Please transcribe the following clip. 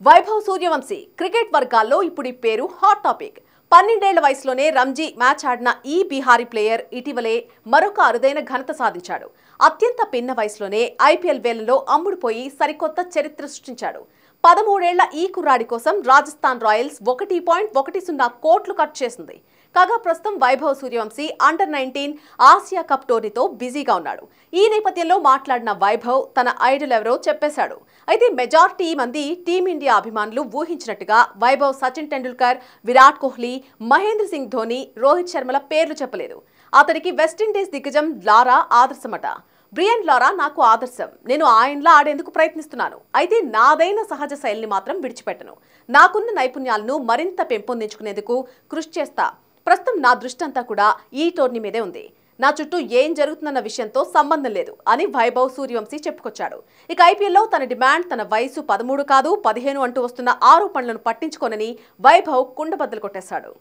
Vaibhav Suryavanshi cricket వర్గాల్లో ఇప్పుడు ఈ పేరు హాట్ టాపిక్. 12 ఏళ్ల వయసులోనే రంజీ మ్యాచ్ ఆడిన ఈ బిహారీ ప్లేయర్ ఇటీవలే మరొక అరుదైన ఘనత సాధించాడు. అత్యంత పిన్న వయసులోనే ఐపీఎల్ వేలంలో అమ్ముడుపోయి సరికొత్త చరిత్ర సృష్టించాడు. 13 ఏళ్ల ఈ కుర్రాడి కోసం రాజస్థాన్ రాయల్స్ 1.10 కోట్లు ఖర్చు చేసింది. కాగా ప్రస్తుతం Vaibhav Suryavanshi under nineteen Asia cup టోర్నీతో బిజీగా ఉన్నాడు. ఈ నేపథ్యంలో మాట్లాడిన వైభవ్ తన ఐడల్ ఎవరో చెప్పేశాడు. అయితే మెజారిటీ మంది టీమిండియా అభిమానులు ఊహించినట్టుగా వైభవ్ సచిన్ టెండూల్కర్, విరాట్ కోహ్లీ, మహేంద్ర సింగ్ ధోని, రోహిత్ శర్మల పేర్లు చెప్పలేదు. అతనికి వెస్టిండీస్ దిగ్గజం లారా ఆదర్శమట. బ్రియన్ లారా నాకు ఆదర్శం. నేను ఆయనలా ఆడేందుకు ప్రయత్నిస్తున్నాను. అయితే నాదైన సహజ శైలిని మాత్రం విడిచిపెట్టను. నాకున్న నైపుణ్యాలను మరింత పెంపొందించుకునేందుకు కృషి చేస్తా. ప్రస్తుతం నా దృష్టి అంతా కూడా ఈ టోర్నీ మీదే ఉంది. నా చుట్టూ ఏం జరుగుతుందన్న విషయంతో సంబంధం లేదు అని వైభవ్ సూర్యవంశీ చెప్పుకొచ్చాడు. ఇక ఐపీఎల్లో తన డిమాండ్ తన వయసు 13 కాదు 15 అంటూ వస్తున్న ఆరోపణలను పట్టించుకోనని వైభవ్ కుండబద్దలు కొట్టేశాడు.